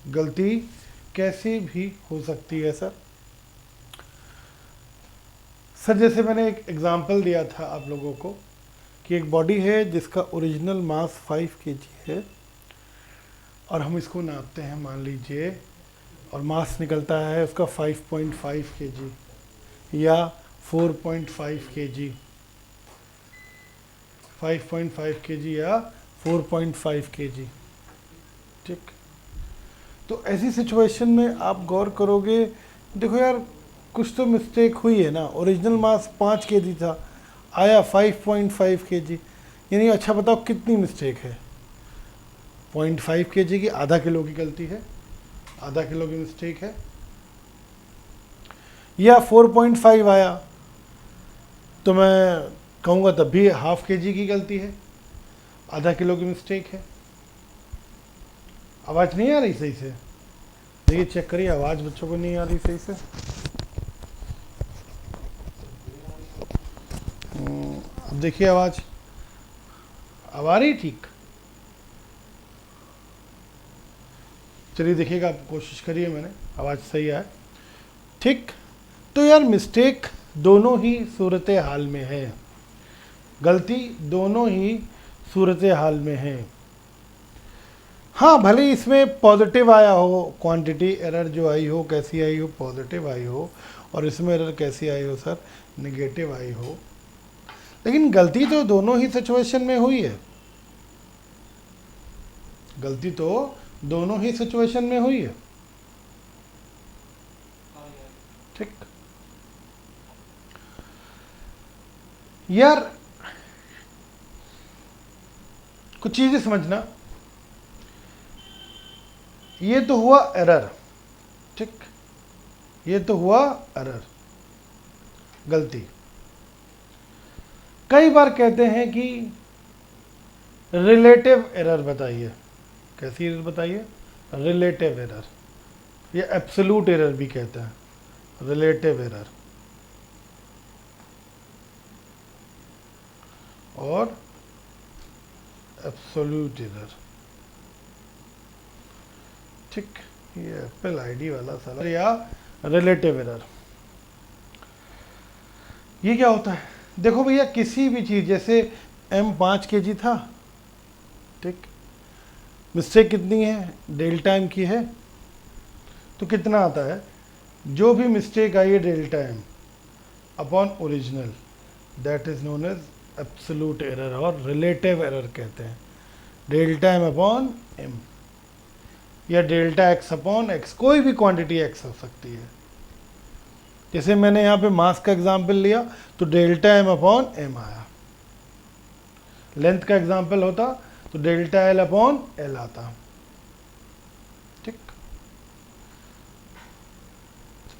गलती कैसी भी हो सकती है सर। सर जैसे मैंने एक एग्जांपल दिया था आप लोगों को कि एक बॉडी है जिसका ओरिजिनल मास 5 केजी है और हम इसको नापते हैं मान लीजिए, और मास निकलता है उसका 5.5 केजी या 4.5 केजी, 5.5 केजी या 4.5 केजी। ठीक, तो ऐसी सिचुएशन में आप गौर करोगे, देखो यार कुछ तो मिस्टेक हुई है ना। ओरिजिनल मास 5 केजी था, आया 5.5 केजी, यानी अच्छा बताओ कितनी मिस्टेक है। 0.5 केजी की आधा किलो की गलती है, आधा किलो की मिस्टेक है। या 4.5 आया तो मैं कहूँगा तब भी हाफ केजी की गलती है, आधा किलो की मिस्टेक है। आवाज़ नहीं आ रही सही से, देखिए चेक करिए, आवाज़ बच्चों को नहीं आ रही सही से। अब देखिए आवाज़ अब आ रही ठीक। चलिए देखिएगा, आप कोशिश करिए, मैंने आवाज़ सही आए। ठीक, तो यार मिस्टेक दोनों ही सूरत हाल में है, गलती दोनों ही सूरत हाल में है। हाँ, भले ही इसमें पॉजिटिव आया हो, क्वांटिटी एरर जो आई हो कैसी आई हो, पॉजिटिव आई हो, और इसमें एरर कैसी आई हो सर, नेगेटिव आई हो, लेकिन गलती तो दोनों ही सिचुएशन में हुई है। गलती तो दोनों ही सिचुएशन में हुई है। ठीक, यार कुछ चीजें समझना, ये तो हुआ एरर। ठीक, ये तो हुआ एरर, गलती। कई बार कहते हैं कि रिलेटिव एरर बताइए, कैसी एरर बताइए, रिलेटिव एरर, या एब्सोल्यूट एरर भी कहते हैं, रिलेटिव एरर और एब्सोल्यूट एरर। ठीक, ये एप्पल आईडी वाला साला, या रिलेटिव एरर। ये क्या होता है, देखो भैया किसी भी चीज, जैसे m 5 केजी था, ठीक, मिस्टेक कितनी है, डेल्टा m की है, तो कितना आता है, जो भी मिस्टेक आई है delta m upon original, that is known as absolute error और रिलेटिव एरर कहते हैं। डेल्टा m अपॉन m या डेल्टा x अपॉन x, कोई भी क्वांटिटी x हो सकती है। जैसे मैंने यहाँ पे मास का एग्जाम्पल लिया तो डेल्टा m अपॉन m आया, लेंथ का एग्जाम्पल होता तो डेल्टा l अपॉन l आता। ठीक,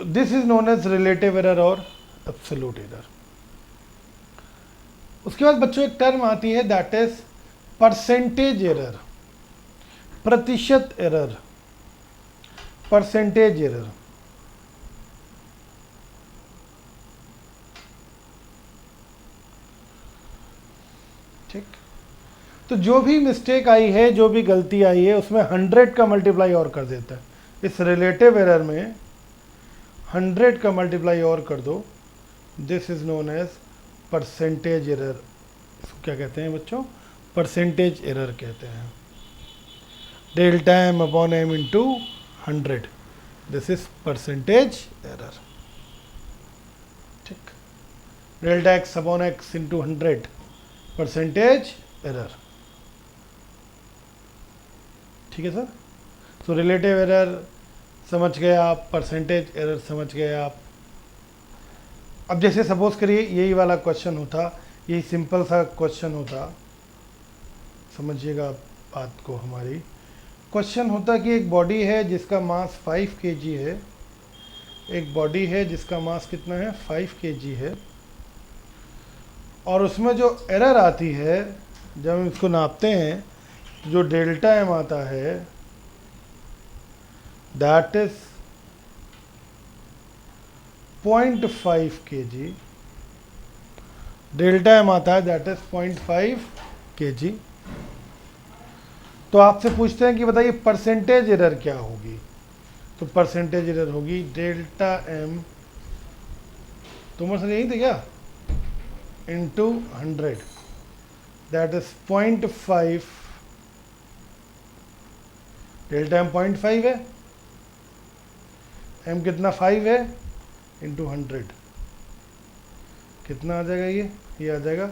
this is known as relative error और एब्सोल्यूट एरर। उसके बाद बच्चों एक टर्म आती है दैट इज परसेंटेज एरर, प्रतिशत एरर, परसेंटेज एरर। ठीक, तो जो भी मिस्टेक आई है, जो भी गलती आई है, उसमें 100 का मल्टीप्लाई और कर देता है। इस रिलेटिव एरर में 100 का मल्टीप्लाई और कर दो, this is known as percentage error. इसको क्या कहते हैं बच्चों, परसेंटेज एरर कहते हैं। Delta m upon m into 100, this is percentage error. ठीक, delta x upon x into 100, percentage error. ठीक है सर, तो रिलेटिव एरर समझ गए आप, परसेंटेज एरर समझ गए आप। अब जैसे सपोज करिए यही वाला क्वेश्चन होता, यही सिंपल सा क्वेश्चन होता, समझिएगा बात को हमारी। क्वेश्चन होता कि एक बॉडी है जिसका मास 5 केजी है, एक बॉडी है जिसका मास कितना है, 5 केजी है, और उसमें जो एरर आती है जब हम इसको नापते हैं, जो डेल्टा m आता है that is 0.5 KG, delta m आता है दैट इज 0.5 केजी, तो आपसे पूछते हैं कि बताइए परसेंटेज एरर क्या होगी। तो परसेंटेज एरर होगी डेल्टा एम, तुम्हारे साथ यही थे क्या, into 100, that is 0.5, delta M 0.5 है, एम कितना 5 है, इंटू 100 कितना आ जाएगा, ये आ जाएगा,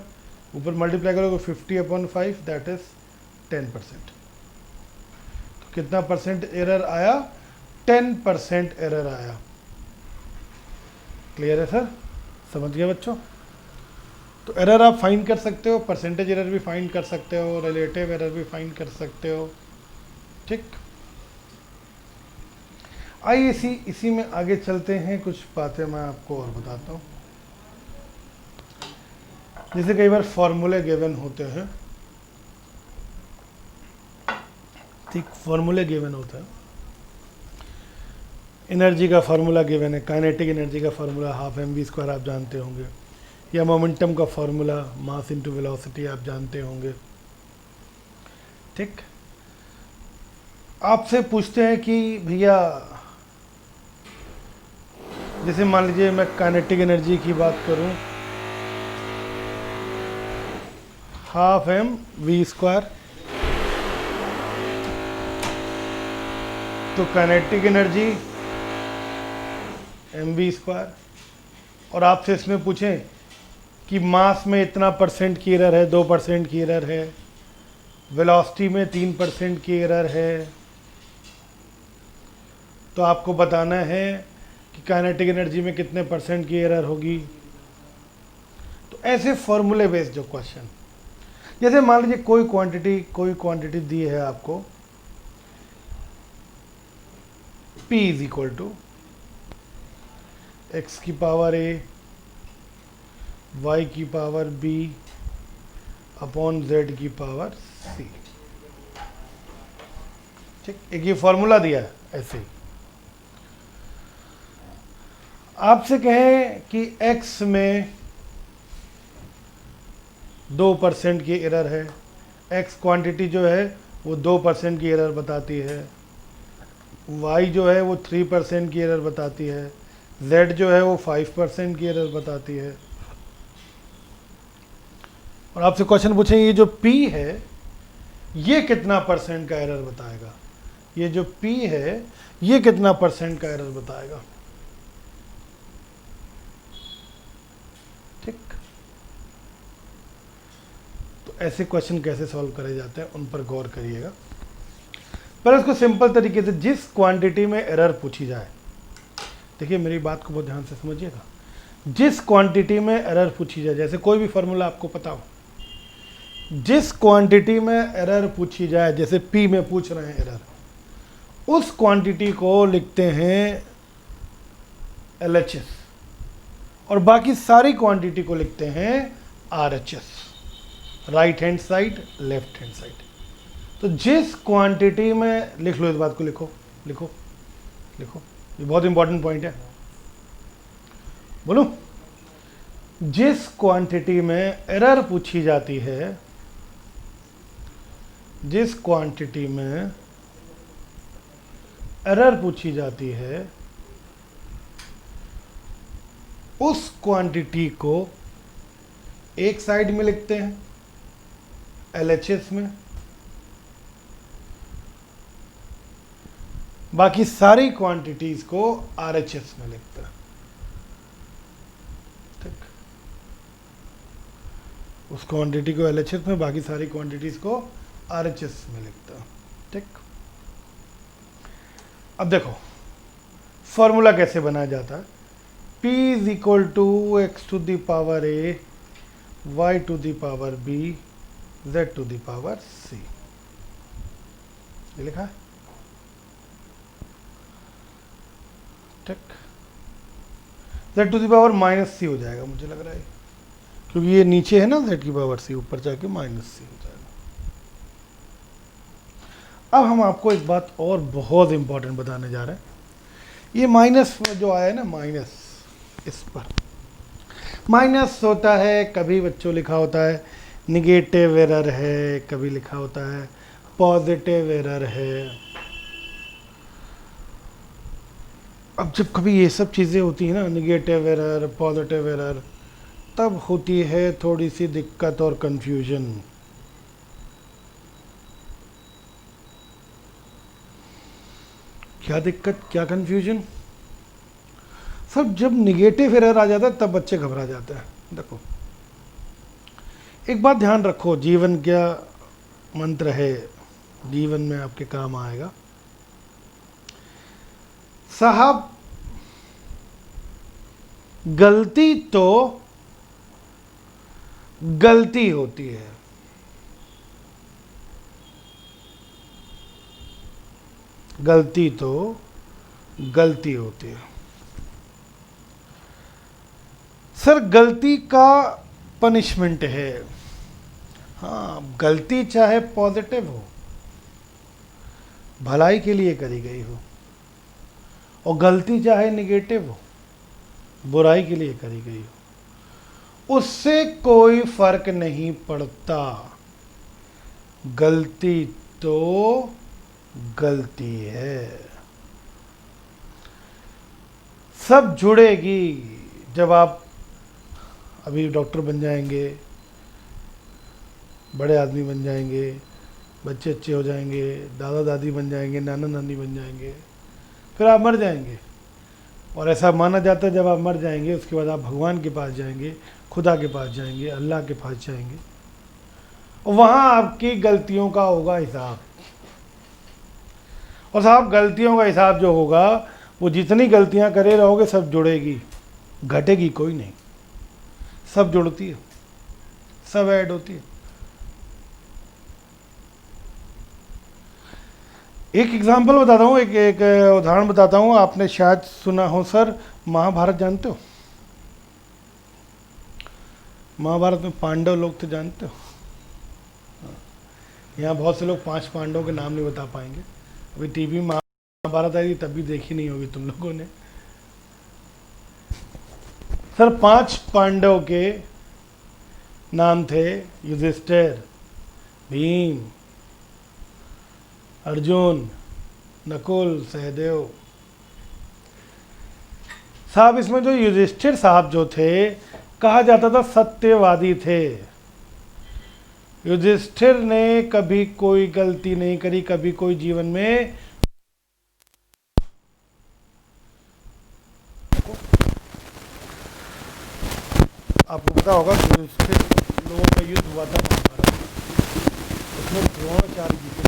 ऊपर मल्टीप्लाई करोगे 50/5, दैट इज 10%। तो कितना परसेंट एरर आया, 10% एरर आया। क्लियर है सर, समझ गए बच्चों। तो एरर आप फाइंड कर सकते हो, परसेंटेज एरर भी फाइंड कर सकते हो, रिलेटिव एरर भी फाइंड कर सकते हो, ठीक। आइए इसी में आगे चलते हैं, कुछ बातें मैं आपको और बताता हूँ। जैसे कई बार फॉर्मूले गिवन होते हैं, ठीक, फॉर्मूले गिवन होता है, एनर्जी का फार्मूला गिवन है, काइनेटिक एनर्जी का फार्मूला हाफ mv² आप जानते होंगे, या मोमेंटम का फार्मूला मास इनटू वेलोसिटी आप जानते होंगे, ठीक। आपसे पूछते हैं कि भैया जैसे मान लीजिए मैं काइनेटिक एनर्जी की बात करूं, हाफ mv², तो काइनेटिक एनर्जी mv², और आपसे इसमें पूछें कि मास में इतना परसेंट की एरर है, 2% की एरर है, वेलोसिटी में 3% की एरर है, तो आपको बताना है कि काइनेटिक एनर्जी में कितने परसेंट की एरर होगी। तो ऐसे फॉर्मूले बेस्ड जो क्वेश्चन, जैसे मान लीजिए कोई क्वांटिटी दी है आपको, P is equal to x की पावर a, y की पावर b अपॉन z की पावर c, ठीक। एक ये फॉर्मूला दिया है ऐसे ही। आपसे कहें कि x में 2% की एरर है, x क्वांटिटी जो है वो 2% की एरर बताती है, y जो है वो 3% की एरर बताती है, z जो है वो 5% की एरर बताती है। और आपसे क्वेश्चन पूछें ये जो p है ये कितना परसेंट का एरर बताएगा, ये जो p है ये कितना परसेंट का एरर बताएगा, ठीक। तो ऐसे क्वेश्चन कैसे सॉल्व करे जाते हैं उन पर गौर करिएगा। पर इसको सिंपल तरीके से, जिस क्वांटिटी में एरर पूछी जाए, देखिए मेरी बात को बहुत ध्यान से समझिएगा, जिस क्वांटिटी में एरर पूछी जाए, जैसे कोई भी फॉर्मूला आपको पता हो, जिस क्वांटिटी में एरर पूछी जाए, जैसे P में पूछ रहे हैं एरर, उस क्वांटिटी को लिखते हैं LHS और बाकी सारी क्वांटिटी को लिखते हैं RHS, right hand side, left hand side. तो जिस क्वांटिटी में, लिख लो इस बात को, लिखो लिखो लिखो, ये बहुत इंपॉर्टेंट पॉइंट है, बोलो। जिस क्वांटिटी में एरर पूछी जाती है, जिस क्वांटिटी में एरर पूछी जाती है, उस क्वांटिटी को एक साइड में लिखते हैं LHS में, बाकी सारी क्वांटिटीज को RHS में लिखते हैं, ठीक। उस क्वांटिटी को LHS में, बाकी सारी क्वांटिटीज को RHS में लिखता है, ठीक। अब देखो फॉर्मूला कैसे बनाया जाता है, P is equal to x to the power a, y to the power b, z to the power c, ये लिखा है, ठीक। z to the power minus c हो जाएगा, मुझे लग रहा है, क्योंकि ये नीचे है ना z की पावर c, ऊपर जाके माइनस c हो जाएगा। अब हम आपको एक बात और बहुत इंपॉर्टेंट बताने जा रहे हैं, ये माइनस जो आया है ना, माइनस, इस पर माइनस होता है, कभी बच्चों लिखा होता है निगेटिव एरर है, कभी लिखा होता है पॉजिटिव एरर है। अब जब कभी ये सब चीज़ें होती हैं ना, निगेटिव एरर, पॉजिटिव एरर, तब होती है थोड़ी सी दिक्कत और कंफ्यूजन। क्या दिक्कत, क्या कंफ्यूजन? सब जब निगेटिव एरर आ जाता है तब बच्चे घबरा जाते हैं। देखो, एक बात ध्यान रखो, जीवन क्या मंत्र है, जीवन में आपके काम आएगा। साहब, गलती तो गलती होती है, गलती तो गलती होती है। सर, गलती का पनिशमेंट है। हाँ, गलती चाहे पॉजिटिव हो, भलाई के लिए करी गई हो, और गलती चाहे निगेटिव हो, बुराई के लिए करी गई हो, उससे कोई फर्क नहीं पड़ता। गलती तो गलती है। सब जुड़ेगी जब आप अभी डॉक्टर बन जाएंगे, बड़े आदमी बन जाएंगे, बच्चे अच्छे हो जाएंगे, दादा दादी बन जाएंगे, नाना नानी बन जाएंगे, फिर आप मर जाएंगे। और ऐसा माना जाता है जब आप मर जाएंगे उसके बाद आप भगवान के पास जाएंगे, खुदा के पास जाएंगे, अल्लाह के पास जाएंगे, और वहाँ आपकी गलतियों का होगा हिसाब। और साहब, गलतियों का हिसाब जो होगा, वो जितनी गलतियाँ करे रहोगे सब जुड़ेगी, घटेगी कोई नहीं। सब जुड़ती है, सब ऐड होती है। एक एग्जाम्पल बताता हूँ, एक उदाहरण बताता हूँ। आपने शायद सुना हो सर, महाभारत जानते हो? महाभारत में पांडव लोग थे, जानते हो? यहाँ बहुत से लोग 5 पांडवों के नाम नहीं बता पाएंगे। अभी टीवी में महाभारत आई तब भी देखी नहीं होगी तुम लोगों ने। सर, 5 पांडव के नाम थे: युधिष्ठिर, भीम, अर्जुन, नकुल, सहदेव। साहब, इसमें जो युधिष्ठिर साहब जो थे, कहा जाता था सत्यवादी थे। युधिष्ठिर ने कभी कोई गलती नहीं करी, कभी कोई जीवन में आपको पता होगा कि युधिष्ठिर लोगों का युद्ध हुआ था महाभारत, उसमें द्रोणाचार्य जी के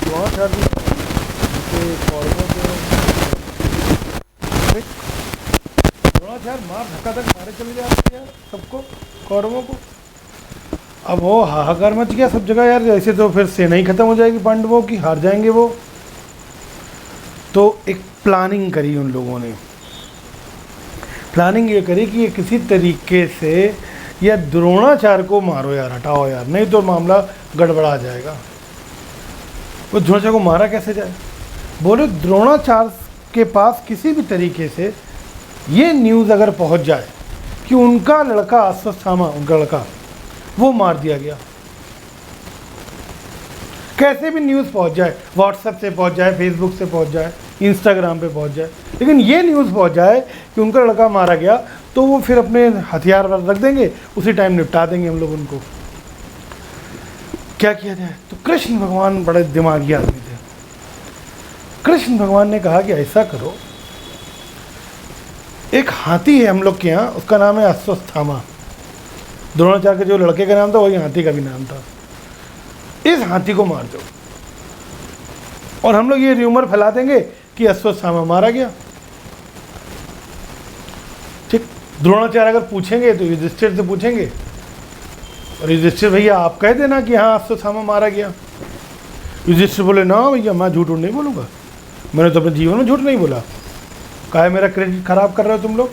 द्रोणाचार्य जी कौरवों के द्रोणाचार्य मार धक्का तक मारे चले जाते यार सबको, कौरवों को। अब वो हाहाकार मच गया सब जगह यार, ऐसे तो फिर सेना ही खत्म हो जाएगी पांडवों की, हार जाएंगे वो। तो एक प्लानिंग करी उन लोगों ने। प्लानिंग ये करी कि ये किसी तरीके से या द्रोणाचार्य को मारो यार, हटाओ यार, नहीं तो मामला गड़बड़ा जाएगा। वो द्रोणाचार्य को मारा कैसे जाए? बोले द्रोणाचार्य के पास किसी भी तरीके से ये न्यूज़ अगर पहुंच जाए कि उनका लड़का अश्वत्थामा, उनका लड़का, वो मार दिया गया। कैसे भी न्यूज़ पहुंच जाए, व्हाट्सएप से पहुंच जाए, फेसबुक से पहुंच जाए, इंस्टाग्राम पे पहुंच जाए, लेकिन ये न्यूज़ पहुंच जाए कि उनका लड़का मारा गया, तो वो फिर अपने हथियार रख देंगे, उसी टाइम निपटा देंगे हम लोग उनको। क्या किया जाए? तो कृष्ण भगवान बड़े दिमागी आदमी थे। कृष्ण भगवान ने कहा कि ऐसा करो, एक हाथी है हम लोग के यहाँ, उसका नाम है अश्वत्थामा। द्रोणाचार्य के जो लड़के का नाम था वही हाथी का भी नाम था। इस हाथी को मार दो और हम लोग ये र्यूमर फैला देंगे कि अश्वत्थामा मारा गया। ठीक, द्रोणाचार्य अगर पूछेंगे तो युधिष्ठिर से पूछेंगे, और युधिष्ठिर भैया आप कह देना कि हाँ अश्वत्थामा मारा गया। युधिष्ठिर बोले ना भैया, मैं झूठ नहीं बोलूँगा, मैंने तो अपने जीवन में झूठ नहीं बोला, काहे मेरा क्रेडिट खराब कर रहे हो तुम लोग।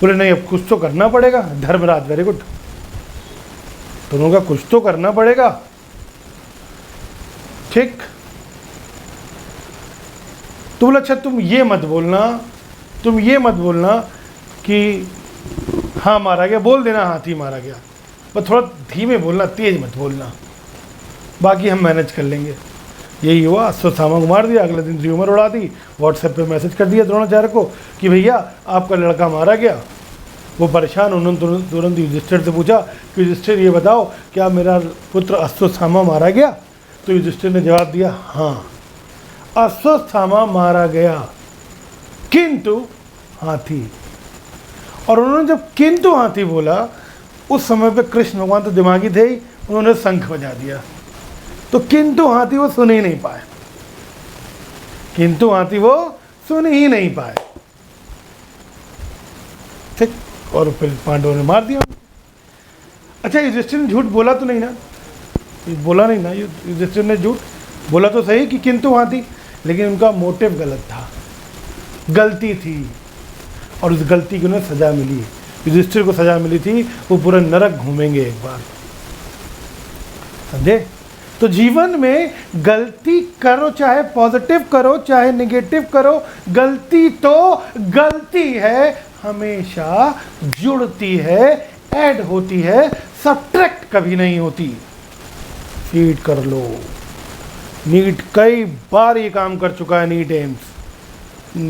बोले नहीं, अब कुछ तो करना पड़ेगा। धर्मराज, वेरी गुड, तुम लोगों का कुछ तो करना पड़ेगा। ठीक, तो बोला अच्छा तुम ये मत बोलना कि हाँ मारा गया, बोल देना हाथी मारा गया। बस थोड़ा धीमे बोलना, तेज मत बोलना, बाकी हम मैनेज कर लेंगे। यही हुआ, अश्वत्थामा को मार दिया, अगले दिन र्यूमर उड़ा दी, व्हाट्सएप पे मैसेज कर दिया द्रोणाचार्य को कि भैया आपका लड़का मारा गया। वो परेशान, उन्होंने तुरंत युधिष्ठिर से पूछा कि युधिष्ठिर ये बताओ क्या मेरा पुत्र अश्वत्थामा मारा गया? तो युधिष्ठिर ने जवाब दिया हाँ, अश्वत्थामा मारा गया किंतु हाथी। और उन्होंने जब किंतु हाथी बोला, उस समय पे कृष्ण भगवान तो दिमागी थे ही, उन्होंने शंख बजा दिया। तो किंतु हाथी वो सुन ही नहीं पाए, किंतु हाथी वो सुन ही नहीं पाए। ठीक, और फिर पांडवों ने मार दिया। अच्छा, युधिष्ठिर ने झूठ बोला तो नहीं ना? बोला नहीं ना, युधिष्ठिर ने झूठ बोला तो सही कि किंतु हाथी, लेकिन उनका मोटिव गलत था, गलती थी, और उस गलती की उन्हें सजा मिली। युधिष्ठिर को सजा मिली थी, वो पूरा नरक घूमेंगे एक बार, समझे? तो जीवन में गलती करो, चाहे पॉजिटिव करो चाहे नेगेटिव करो, गलती तो गलती है, हमेशा जुड़ती है, ऐड होती है, सब्ट्रैक्ट कभी नहीं होती। फीड कर लो। नीट कई बार ये काम कर चुका है। नीट एम्स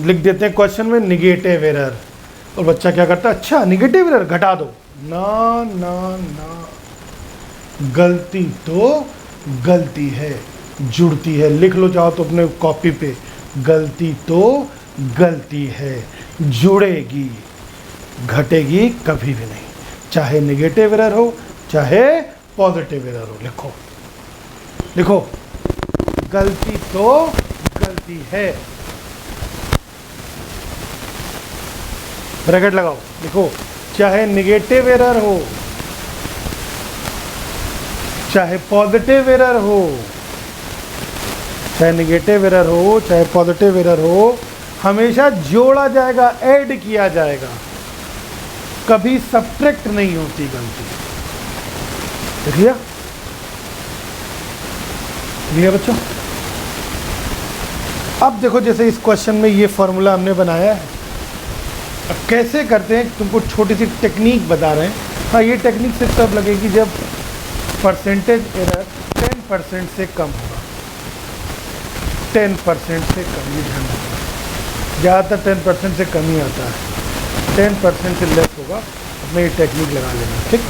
लिख देते हैं क्वेश्चन में निगेटिव एरर, और बच्चा क्या करता है, अच्छा निगेटिव एरर घटा दो। ना ना ना, गलती तो गलती है, जुड़ती है। लिख लो चाहो तो अपने कॉपी पे, गलती तो गलती है, जुड़ेगी, घटेगी कभी भी नहीं, चाहे नेगेटिव एरर हो चाहे पॉजिटिव एरर हो। लिखो लिखो, गलती तो गलती है, ब्रैकेट लगाओ, लिखो, चाहे नेगेटिव एरर हो चाहे पॉजिटिव एरर हो, चाहे नेगेटिव एरर हो चाहे पॉजिटिव एरर हो, हमेशा जोड़ा जाएगा, ऐड किया जाएगा, कभी सब्ट्रैक्ट नहीं होती गलती। देख लिया? लिया बच्चों? अब देखो, जैसे इस क्वेश्चन में ये फॉर्मूला हमने बनाया है, अब कैसे करते हैं तुमको छोटी सी टेक्निक बता रहे हैं। हाँ, ये टेक्निक सिर्फ तब लगेगी जब परसेंटेज एरर 10% से कम होगा, 10% से कम, ये ध्यान रखना। ज़्यादातर 10% से कम ही आता है, 10% से लेस होगा, अपने ये टेक्निक लगा लेना। ठीक,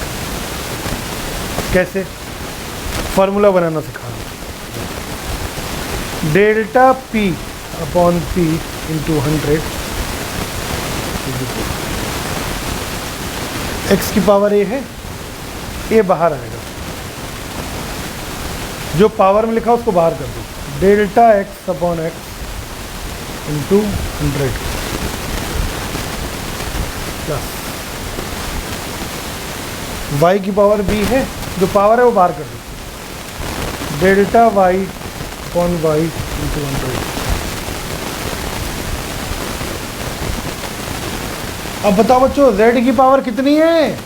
कैसे? फॉर्मूला बनाना सिखा रहा हूँ। Delta P upon P into 100 x की पावर a है, a बाहर आएगा, जो पावर में लिखा उसको बाहर कर दो। Delta x upon X into 100 plus y की पावर b है, जो पावर है वो बाहर कर दो। Delta y upon y into 100। अब बताओ बच्चों, z की पावर कितनी है?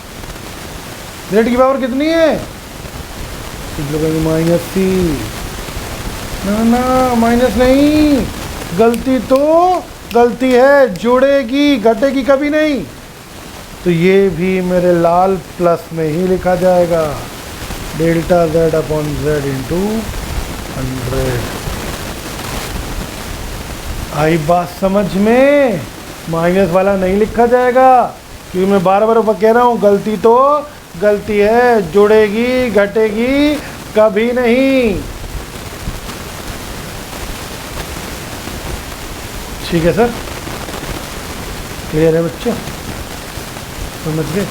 z की पावर कितनी है? माइनस सी। ना ना, माइनस नहीं, गलती तो गलती है, जुड़ेगी, घटेगी कभी नहीं। तो ये भी मेरे लाल प्लस में ही लिखा जाएगा, delta z upon z into 100। आई बात समझ में? माइनस वाला नहीं लिखा जाएगा, क्योंकि मैं बार बार कह रहा हूँ, गलती तो गलती है, जुड़ेगी घटेगी कभी नहीं। ठीक है सर, क्लियर है बच्चों? समझ गए?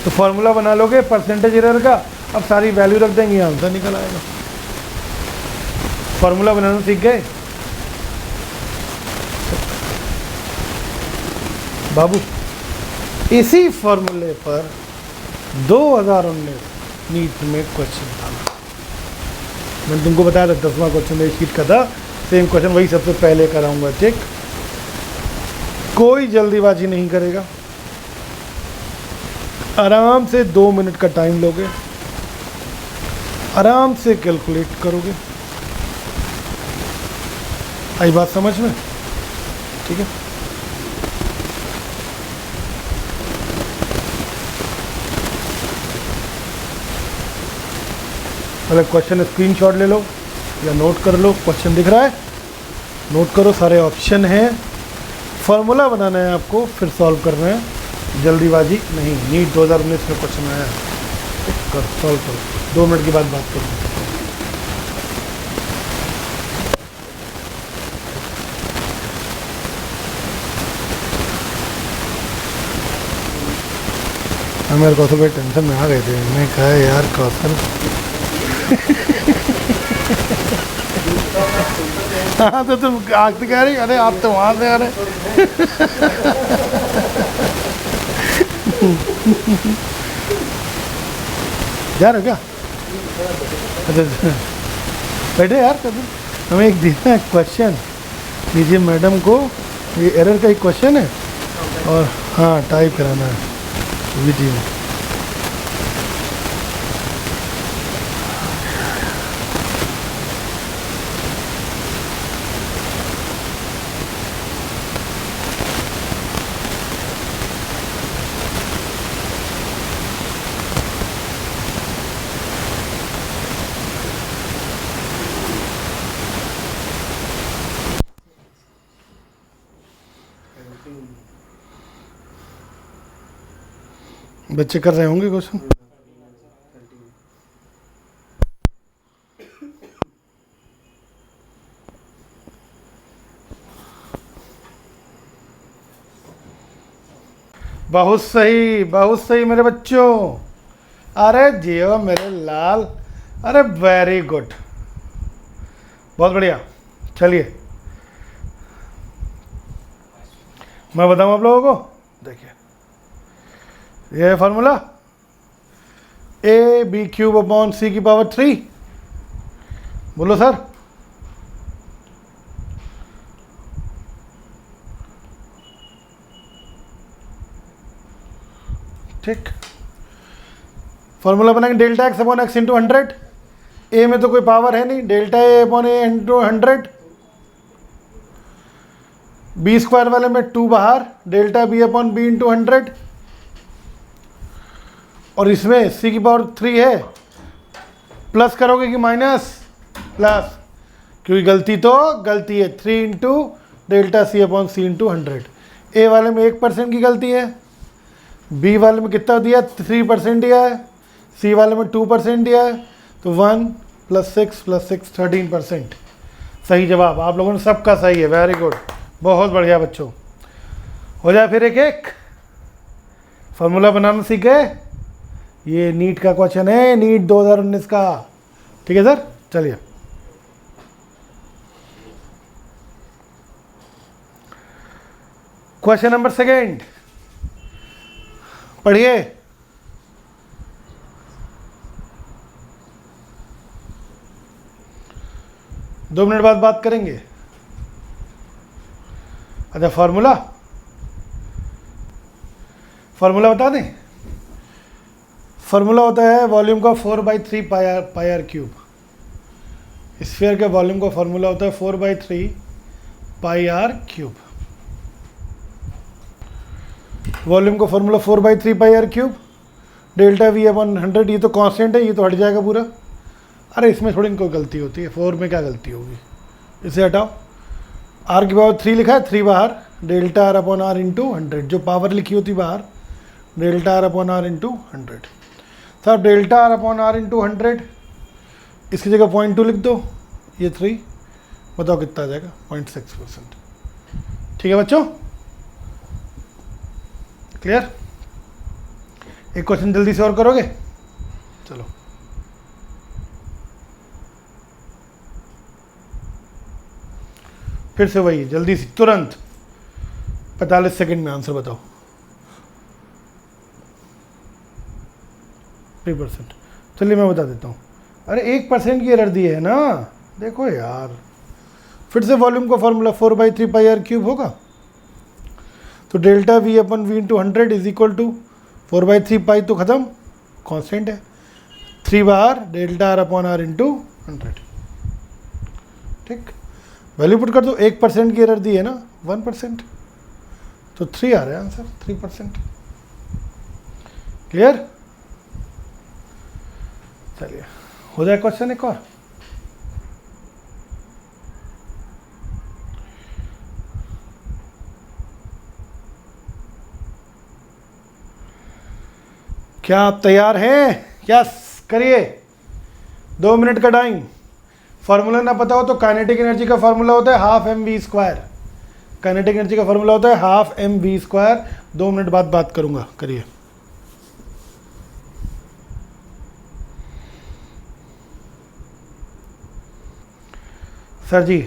तो फॉर्मूला बना लोगे परसेंटेज एरर का, अब सारी वैल्यू रख देंगे, आंसर निकल आएगा। फॉर्मूला बनाना सीख गए बाबू? इसी फॉर्मूले पर 2019 नीट में क्वेश्चन था। मैंने तुमको बताया था 10वां क्वेश्चन मेरी शीट का था, सेम क्वेश्चन वही सबसे पहले कराऊंगा। ठीक, कोई जल्दीबाजी नहीं करेगा, आराम से 2 मिनट का टाइम लोगे, आराम से कैलकुलेट करोगे। आई बात समझ में? ठीक है, पहले क्वेश्चन स्क्रीनशॉट ले लो या नोट कर लो, क्वेश्चन दिख रहा है, नोट करो, सारे ऑप्शन हैं, फार्मूला बनाना है आपको, फिर सॉल्व करना है, जल्दीबाजी नहीं। नीट 2019 में क्वेश्चन आया है, कर सॉल्व करो, 2 मिनट के बाद बात करो। मेरे कौशल भाई टेंशन में आ गए थे, मैं कहा यार कौशल हाँ तो तुम आग कह रही, अरे आप तो वहाँ से आ रहे जा रहे हो क्या? अच्छा बैठे यार, कभी हमें एक देना है क्वेश्चन, दीजिए मैडम को, ये एरर का एक क्वेश्चन है और हाँ टाइप कराना है वीडियो में। बच्चे कर रहे होंगे क्वेश्चन। बहुत सही मेरे बच्चों, अरे जियो मेरे लाल, अरे वेरी गुड, बहुत बढ़िया। चलिए मैं बताऊं आप लोगों को, देखिए ये है formula, A B cube upon C की पावर 3, बोलो सर। ठीक, फॉर्मूला बनाएंगे delta X upon X into 100, A में तो कोई पावर है नहीं, delta A upon A into 100, B square वाले में 2 बाहर, delta B upon B into 100, और इसमें सी की पावर 3 है, प्लस करोगे कि माइनस? प्लस, क्योंकि गलती है 3 इंटू डेल्टा सी अपॉन सी इंटू 100। ए वाले में 1% की गलती है, बी वाले में कितना दिया 3% दिया है, सी वाले में 2% दिया है, तो 1 + 6 + 6 13%। सही जवाब, आप लोगों ने सबका सही है, वेरी गुड, बहुत बढ़िया बच्चों। हो जाए फिर एक एक फार्मूला बनाना सीख गए। ये नीट का क्वेश्चन है, नीट 2019 का, ठीक है सर। चलिए क्वेश्चन नंबर 2 पढ़िए। दो मिनट बाद बात करेंगे। अच्छा फार्मूला बता दें। फार्मूला होता है वॉल्यूम का 4/3 पाई आर क्यूब। स्फीयर के वॉल्यूम का फार्मूला होता है 4/3 पाई आर क्यूब। वॉल्यूम का formula 4/3 pi R cube, delta V upon 100, ये तो कांस्टेंट है, ये तो हट जाएगा पूरा। अरे इसमें थोड़ी कोई गलती होती है, 4 में क्या गलती होगी, इसे हटाओ। आर की पावर 3 लिखा है, 3 बाहर, delta R upon R into 100, जो पावर लिखी होती बाहर, delta R upon R into 100। साहब delta R upon R into 100, इसकी जगह 0.2 लिख दो, ये 3, बताओ कितना आ जाएगा, 0.6%। ठीक है बच्चों, क्लियर। एक क्वेश्चन जल्दी से और करोगे, चलो। फिर से वही जल्दी से तुरंत 45 सेकंड में आंसर बताओ। 3%, चलिए मैं बता देता हूँ। अरे 1% की एरर दी है ना, देखो यार। फिर से वॉल्यूम का फॉर्मूला 4/3 पाई आर क्यूब होगा, तो delta V upon V into 100 is equal to 4/3 pi, तो ख़त्म, कांस्टेंट है, 3 बाहर, delta R upon R into 100। ठीक, वैल्यू पुट कर दो। 1% की एरर दी है ना, 1%, तो 3 आ रहा है आंसर, 3%। क्लियर। चलिए हो जाए क्वेश्चन एक और। क्या आप तैयार हैं? यस, करिए। 2 मिनट का टाइम। फॉर्मूला ना पता हो तो काइनेटिक एनर्जी का फॉर्मूला होता है half M V square. Kinetic energy का फॉर्मूला होता है half M V square. 2 minute बाद बात करूंगा, करिए। सर जी,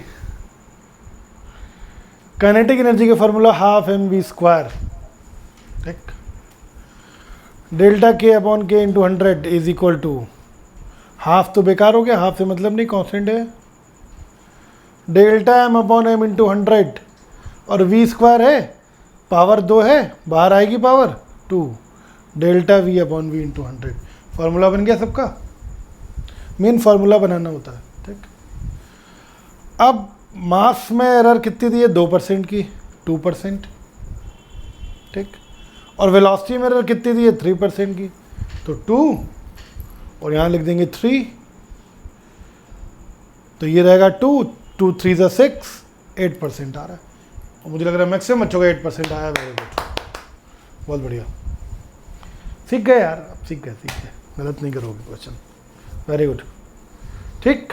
काइनेटिक एनर्जी का formula half M V square, ठीक। Delta K upon K into 100 is equal to, half तो बेकार हो गया, हाफ से मतलब नहीं, कांस्टेंट है। Delta M upon M into 100 और वी स्क्वायर है, पावर 2 है, बाहर आएगी power 2, delta V upon V into 100। Formula बन गया सबका। मेन फॉर्मूला बनाना होता है, ठीक। अब मास में एरर कितनी दी है? 2% की, 2%, ठीक। और वेलोसिटी में एरर कितनी दी है? 3% की, तो 2 और यहाँ लिख देंगे 3, तो ये रहेगा 2, 2 3 ज़ा 6, 8% आ रहा है। और मुझे लग रहा है मैक्सिमम बच्चों का 8% आया। वेरी गुड, बहुत बढ़िया, सीख गए यार, अब सीख गए, गलत नहीं करोगे क्वेश्चन। वेरी गुड, ठीक।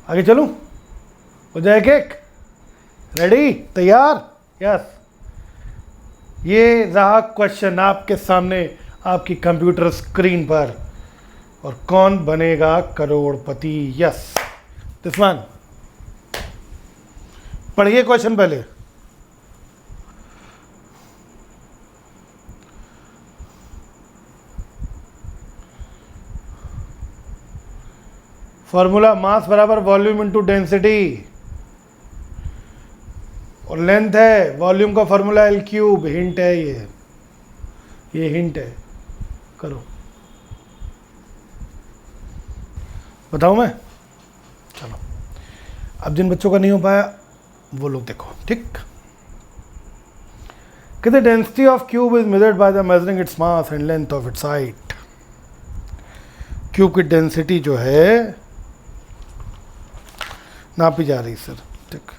आगे चलूं? हो जाए केक? रेडी? तैयार? यस। ये रहा क्वेश्चन आपके सामने, आपकी कंप्यूटर स्क्रीन पर। और Kaun Banega Crorepati? Yes, this one. पढ़िए क्वेश्चन पहले। फॉर्मूला मास बराबर वॉल्यूम इनटू डेंसिटी, और लेंथ है, वॉल्यूम का फॉर्मूला एल क्यूब। हिंट है ये हिंट है। करो, बताऊं मैं? चलो, अब जिन बच्चों का नहीं हो पाया वो लोग देखो, ठीक। कहते density of cube is measured by the measuring its mass and length of its height. Cube की डेंसिटी जो है नापी जा रही सर, ठीक।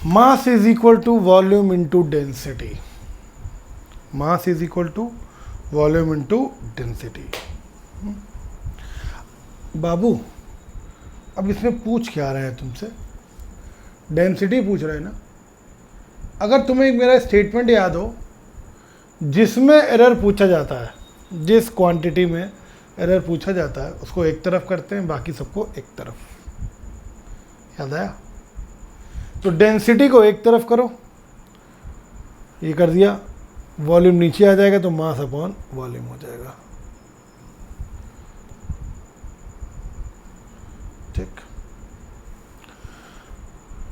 Mass is equal to volume into density. Mass is equal to volume into density. बाबू, अब इसमें पूछ क्या रहे हैं तुमसे? डेंसिटी पूछ रहे हैं ना। अगर तुम्हें मेरा स्टेटमेंट याद हो जिसमें एरर पूछा जाता है, जिस क्वांटिटी में एरर पूछा जाता है उसको एक तरफ करते हैं, बाकी सबको एक तरफ। याद आया? तो डेंसिटी को एक तरफ करो, ये कर दिया, वॉल्यूम नीचे आ जाएगा तो मास अपॉन वॉल्यूम हो जाएगा, ठीक।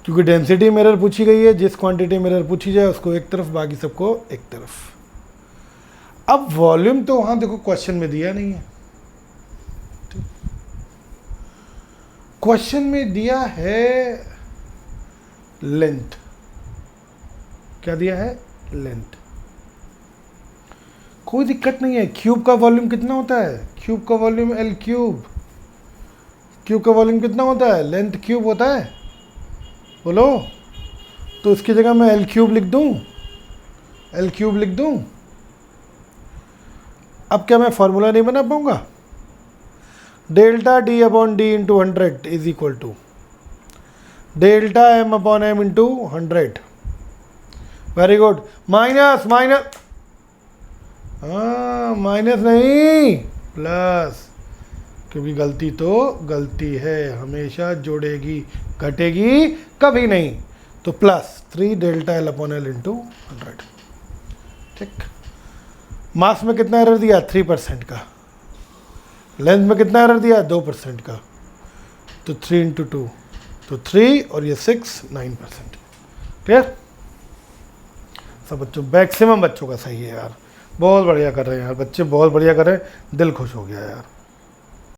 क्योंकि डेंसिटी में एरर पूछी गई है, जिस क्वांटिटी में एरर पूछी जाए उसको एक तरफ, बाकी सबको एक तरफ। अब वॉल्यूम तो वहां देखो क्वेश्चन में दिया नहीं है, ठीक। क्वेश्चन में दिया है लेंथ। क्या दिया है? लेंथ। कोई दिक्कत नहीं है। क्यूब का वॉल्यूम कितना होता है? क्यूब का वॉल्यूम एल क्यूब। क्यूब का वॉल्यूम कितना होता है? लेंथ क्यूब होता है, बोलो। तो इसकी जगह मैं एल क्यूब लिख दूं, एल क्यूब लिख दूं। अब क्या मैं फॉर्मूला नहीं बना पाऊंगा? Delta d upon d into 100 is equal to delta M upon M into 100। Very good. Minus minus, minus नहीं, प्लस, क्योंकि गलती तो गलती है, हमेशा जोड़ेगी, घटेगी कभी नहीं। तो plus 3 delta L upon L into 100, ठीक। मास में कितना एरर दिया? 3% का। लेंथ में कितना एरर दिया? 2% का। तो 3 इंटू 2, तो 3 और ये 6, 9%। क्लियर? सब बच्चों, मैक्सिमम बच्चों का सही है यार, बहुत बढ़िया कर रहे हैं यार बच्चे, बहुत बढ़िया कर रहे हैं, दिल खुश हो गया यार।